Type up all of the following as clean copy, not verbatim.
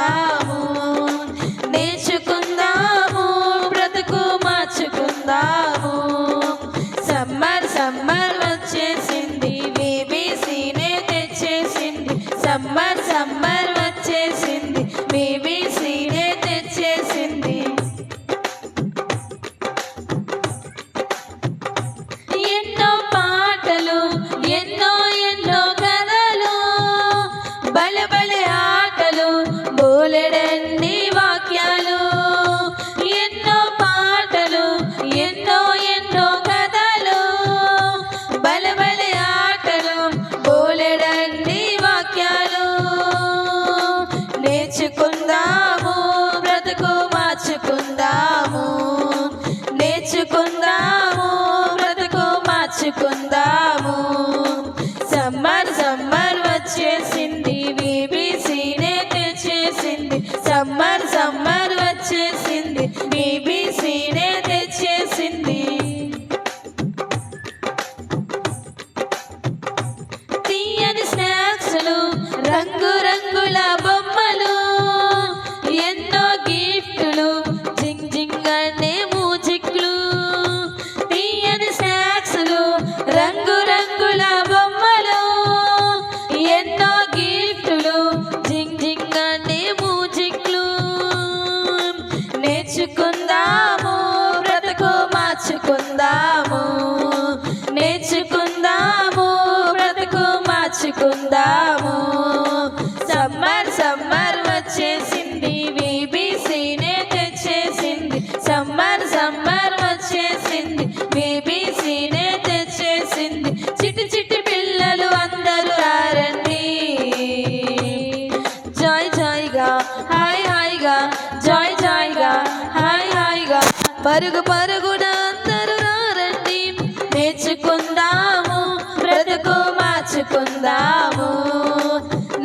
నేర్చుకుందాము నేర్చుకుందాము బ్రతుకు మార్చుకుందాము. సమ్మర్ సమ్మర్ వచ్చేసింది బీబీసీనే తెచ్చేసింది. సమ్మర్ సమ్మర్ వచ్చేసింది బీబీసీనే తెచ్చేసింది. ఎన్నో పాటలు ఎన్నో ఎన్నో కథలు బలబలి ఆటలు బోలెడన్ని వాక్యాలు. ఎన్నో పాటలు ఎన్నో ఎన్నో కథలు బలబలి ఆటలు బోలెడన్ని వాక్యాలు. నేర్చుకుందాము బ్రతుకు మార్చుకుందాము నేర్చుకుందాము బ్రతుకు మార్చుకుందాము. సమ్మర్ సమ్మర్ వచ్చేసింది బీబీసీనే తెచ్చేసింది. సమ్మర్ సమ్మర్ వచ్చేసింది బీబీసీనే తెచ్చేసింది. తీయని స్నాక్స్లు రంగు రంగుల బొమ్మలు ఎన్నో గిఫ్టులు జింగ్ జింగ్ అనే మ్యూజిక్లు. తీయని స్నాక్స్లు రంగు రంగుల బొమ్మలు ఎన్నో గిఫ్టులు జింగ్ జింగ్ అనే మ్యూజిక్లు. నేర్చుకుందాము బ్రతుకు మార్చుకుందాము నేర్చుకుందాము బ్రతుకు మార్చుకుందాము. సమ్మర్ సమ్మర్ వచ్చేసింది బీబీసీనే తెచ్చేసింది. సమ్మర్ సమ్మర్ వచ్చేసింది బీబీసీనే తెచ్చేసింది. చిటి చిటి పిల్లలు అందరూ రారండి జాయ్ జాయ్గా హాయ్ హాయిగా జాయ్ జాయ్గా హాయ్ హాయిగా. పరుగు పరుగున అందరూ రారండి నేర్చుకుందాము బ్రతుకు మార్చుకుందాము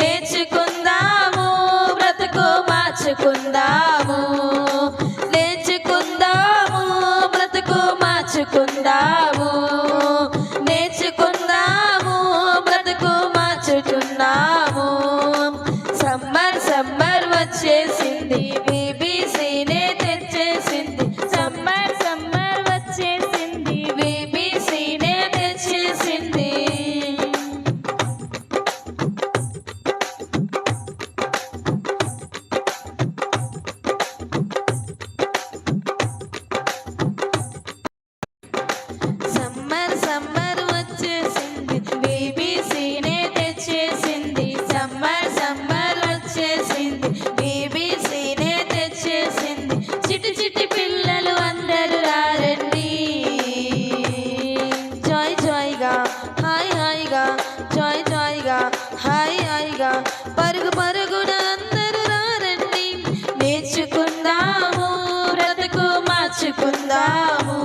నేర్చుకుందాము బ్రతుకు మార్చుకుందాము నేర్చుకుందాము బ్రతుకు మార్చుకుందాము నేర్చుకుందాము బ్రతుకు మార్చుకున్నాము. సమ్మర్ సమ్మర్ వచ్చేసింది బీబీసీనే తెచ్చేసింది. సమ్మర్ సమ్మర్ వచ్చేసింది బీబీసీనే తెచ్చేసింది. సమ్మర్ సమ్మర్ వచ్చేసింది బీబీసీనే తెచ్చేసింది. సమ్మర్ సమ్మర్ వచ్చేసింది బీబీసీనే తెచ్చేసింది. చిటి చిటి పిల్లలు అందరూ రారండి జాయ్ జాయ్గా హాయ్ హాయిగా జాయ్ జాయ్గా హాయ్ హాయిగా. పరుగు పరుగున అందరూ రారండి నేర్చుకుందాము బ్రతుకు మార్చుకుందాము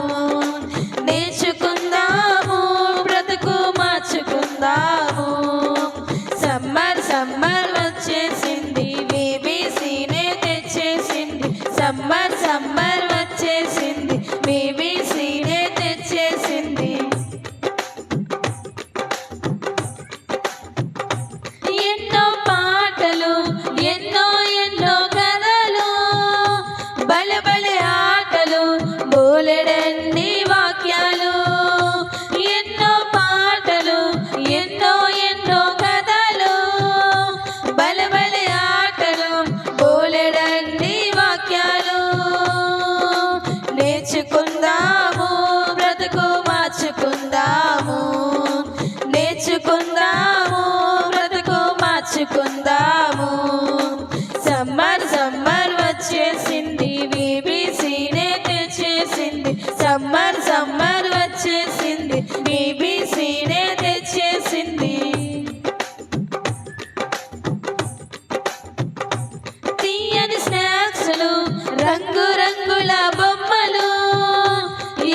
నేర్చుకుందాము బ్రతుకు మార్చుకుందాము. సమ్మర్ సమ్మర్ వచ్చేసింది బీబీసీనే తెచ్చేసింది. సమ్మర్ సమ్మర్ వచ్చేసింది బీబీసీనే తెచ్చేసింది. ఎన్నో పాటలు ఎన్నో ఎన్నో కథలు బలబలి ఆటలు బోలెడన్ని వాక్యాలు. ఎన్నో పాటలు ఎన్నో ఎన్నో కథలు బలబలి ఆటలు బోలెడన్ని వాక్యాలు. నేర్చుకుందాము బ్రతుకు మార్చుకుందాము నేర్చుకుందాము బ్రతుకు మార్చుకుందాము. సమ్మర్ సమ్మర్ వచ్చేసింది బీబీసీనే తెచ్చేసింది. సమ్మర్ సమ్మర్ వచ్చేసింది బీబీసీనే తెచ్చేసింది. తీయని స్నాక్స్లు రంగు రంగుల బొమ్మలు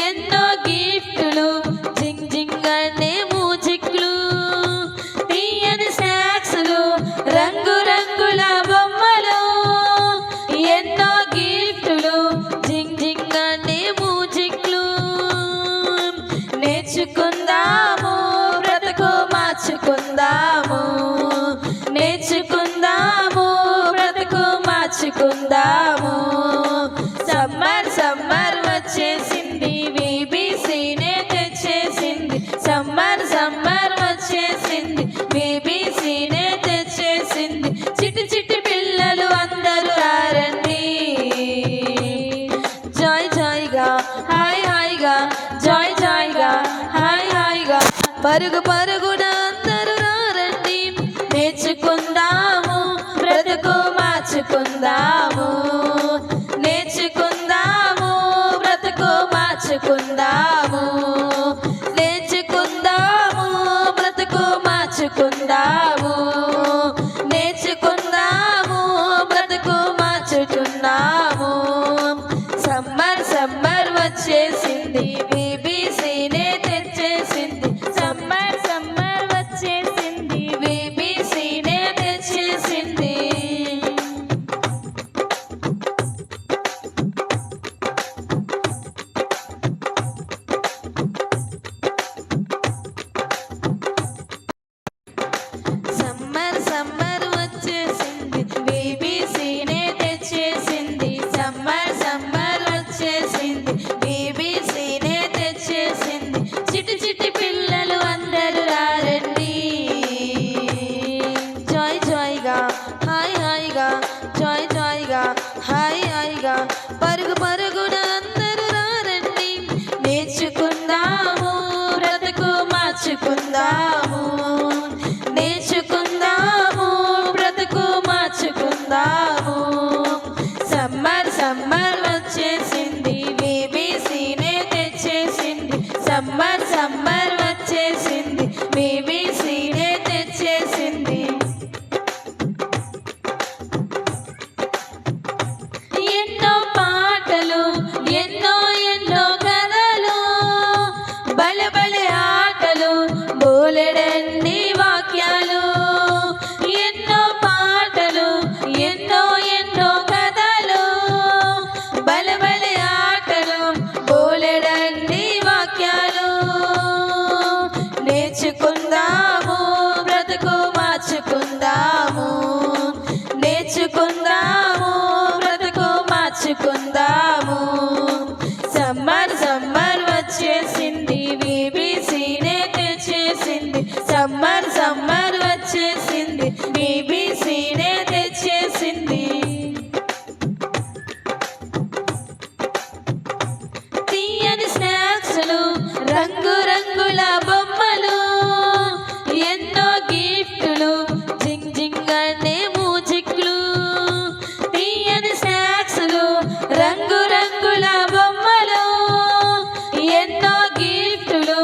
ఎన్నో గిఫ్టులు జింగ్ జింగ్ అనే మ్యూజిక్లు. తీయని స్నాక్స్లు రంగు రంగుల బొమ్మలు ఎన్నో మార్చుకుందాము. సమ్మర్ సమ్మర్ వచ్చేసింది, బీబీసీనే తెచ్చేసింది. సమ్మర్ సమ్మర్ వచ్చేసింది, బీబీసీనే తెచ్చేసింది. చిట్టి చిట్టి పిల్లలు అందరూ రండి, జాయ్ జాయ్గా హాయ్ హాయిగా, జాయ్ జాయ్గా హాయ్ హాయిగా. పరుగు పరుగున అందరూ రండి, నేర్చుకుందాము, బ్రతుకు మార్చుకుందాము. నేర్చుకుందాము, బ్రతుకు మార్చుకుందాము. నేర్చుకుందాము, బ్రతుకు మార్చుకుందాము. నేర్చుకుందాము, బ్రతుకు మార్చుకున్నాము. సమ్మర్ సమ్మర్ వచ్చేసింది, బీబీసీనే తెచ్చేసింది. సమ్మర్ సమ్మర్ వచ్చేసింది, బీబీసీనే తెచ్చేసింది. సమ్మర్ సమ్మర్ వచ్చేసింది, బీబీసీనే తెచ్చేసింది. సమ్మర్ సమ్మర్ వచ్చేసింది, బీబీసీనే తెచ్చేసింది. చిట్టి చిట్టి పిల్లలు అందరూ రండి, జాయ్ జాయ్గా హాయ్ హాయిగా, జాయ్ జాయ్గా హాయ్ హాయిగా. పరుగు పరుగున అందరూ రండి, నేర్చుకుందాము, బ్రతుకు మార్చుకుందాము. నేర్చుకుందాము, బ్రతుకు మార్చుకుందాము. సమ్మర్ సమ్మర్ వచ్చేసింది, బీబీసీనే తెచ్చేసింది. సమ్మర్ సమ్మర్ వచ్చేసింది, బీబీసీనే తెచ్చేసింది. ఎన్నో పాటలు, ఎన్నో ఎన్నో కథలు, బలబలి ఆటలు, బోలెడన్ని వాక్యాలు. ఎన్నో పాటలు, ఎన్నో ఎన్నో కథలు, బలబలి ఆటలు, బోలెడన్ని వాక్యాలు. నేర్చుకుందాము, బ్రతుకు మార్చుకుందాము. నేర్చుకుందాము, బ్రతుకు మార్చుకుందాము. సమ్మర్ సమ్మర్ వచ్చేసింది, బీబీసీనే తెచ్చేసింది. సమ్మర్ సమ్మర్ వచ్చేసింది, బీబీసీనే తెచ్చేసింది. తీయని స్నాక్స్లు, రంగు రంగుల బొమ్మలు, ఎన్నో గిఫ్టులు, జింగ్ జింగ్ అనే మ్యూజిక్లు. తీయని స్నాక్స్లు, రంగు రంగుల బొమ్మలు, ఎన్నో గిఫ్టులు,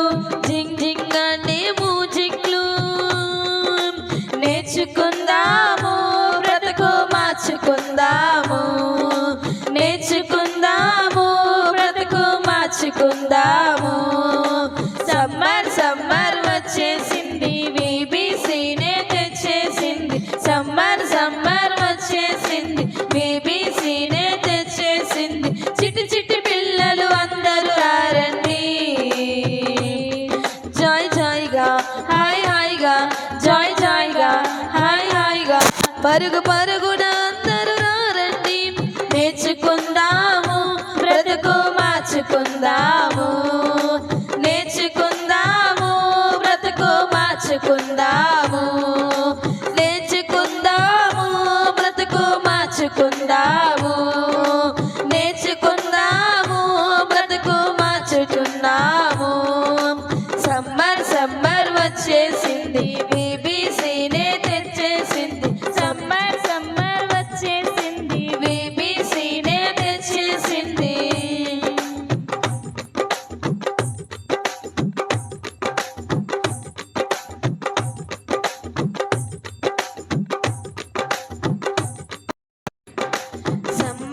జింగ్ జింగ్ అనే మ్యూజిక్లు. నేర్చుకుందాము, బ్రతుకు మార్చుకుందాము. నేర్చుకుందాము, బ్రతుకు మార్చుకుందాము. సమ్మర్ సమ్మర్ వచ్చేసింది, బీబీసీనే తెచ్చేసింది. సమ్మర్ సమ్మర్ వచ్చేసింది, బీబీసీనే తెచ్చేసింది. చిట్టి చిట్టి పిల్లలు అందరూ రండి, జాయ్ జాయ్గా హాయ్ హాయిగా, జాయ్ జాయ్గా హాయ్ హాయిగా. పరుగు పరుగున అందరూ రండి, నేర్చుకుందాము, బ్రతుకు మార్చుకుందాము. నేర్చుకుందాము, బ్రతుకు మార్చుకుందాము. నేర్చుకుందాము, బ్రతుకు మార్చుకుందాము. నేర్చుకుందాము, బ్రతుకు మార్చుకున్నాము. సమ్మర్ సమ్మర్ వచ్చేసింది, బీబీసీనే తెచ్చేసింది. సమ్మర్ సమ్మర్ వచ్చేసింది, బీబీసీనే తెచ్చేసింది. సమ్మర్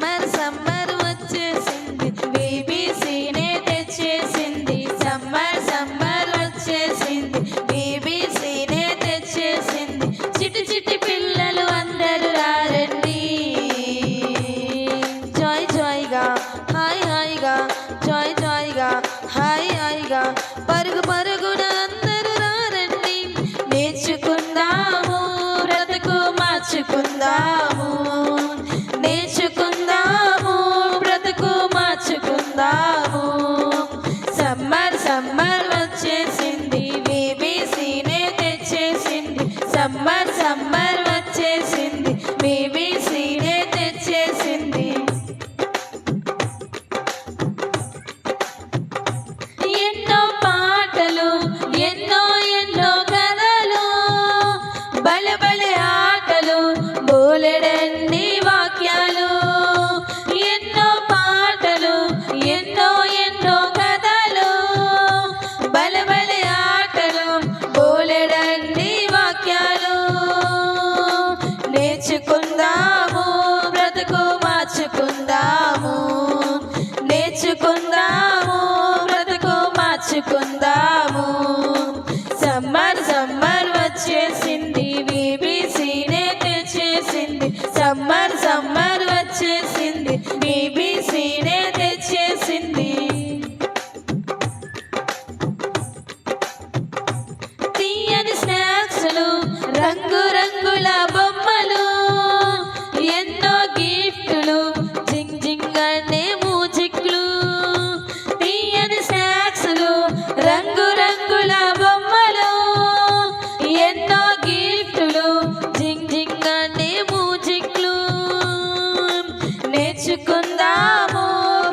నేర్చుకుందాము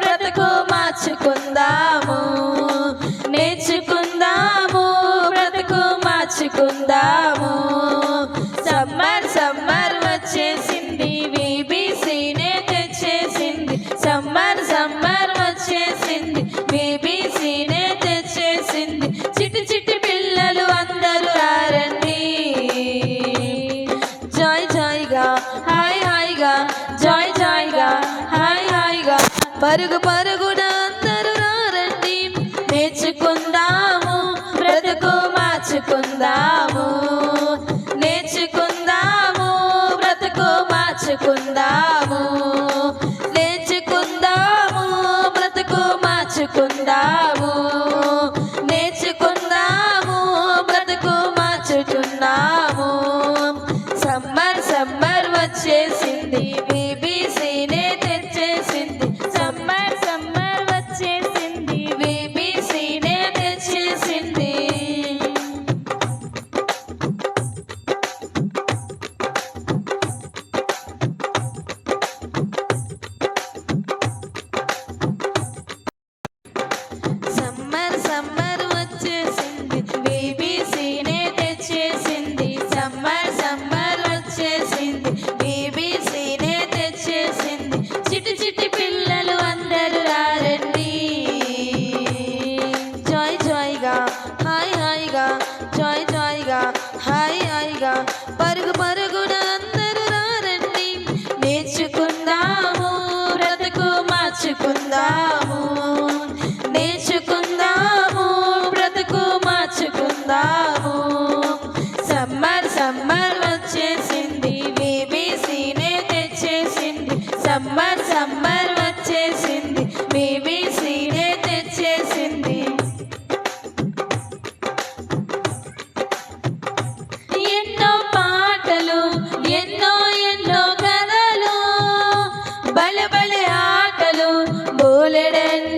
బ్రతుకు మార్చుకుందాము నేర్చుకుందాము బ్రతుకు మార్చుకుందాము సమ్మర్ సమ్మర్ వచ్చేసింది బీబీసీనే తెచ్చేసింది సమ్మర్ సమ్మర్ వచ్చేసింది బీబీసీనే తెచ్చేసింది చిట్టి చిట్టి పిల్లలు అందరూ రండి జాయ్ జాయ్గా హాయ్ హాయిగా జాయ్ జాయ్గా హాయ్ హాయిగా పరుగు పరుగున అందరూ రండి నేర్చుకుందాము బ్రతుకు మార్చుకుందాము నేర్చుకుందాము బ్రతుకు మార్చుకుందాము నేర్చుకుందాము బ్రతుకు మార్చుకుందాము నేర్చుకుందాము బ్రతుకు మార్చుతున్నాము సమ్మర్ సమ్మర్ వచ్చేసింది బీబీసీనే తెచ్చేసింది సమ్మర్ సమ్మర్ వచ్చేసింది బీబీసీనే తెచ్చేసింది సమ్మర్ సమ్మర్ వచ్చేసింది బీబీసీనే తెచ్చేసింది సమ్మర్ సమ్మర్ వచ్చేసింది బీబీసీనే తెచ్చేసింది చిట్టి చిట్టి పిల్లలు అందరూ రండి జాయ్ జాయ్గా హాయ్ హాయిగా జాయ్ జాయ్గా హాయ్ హాయిగా పరుగు పరుగున అందరూ రండి నేర్చుకుందాము బ్రతుకు మార్చుకుందాము నేర్చుకుందాము బ్రతుకు మార్చుకుందాము సమ్మర్ సమ్మర్ వచ్చేసింది బీబీసీనే తెచ్చేసింది సమ్మర్ సమ్మర్ వచ్చేసింది బీబీసీనే తెచ్చేసింది ఎన్నో పాటలు ఎన్నో ఎన్నో కథలు బలబలే ఆటలు బోలెడెన్నో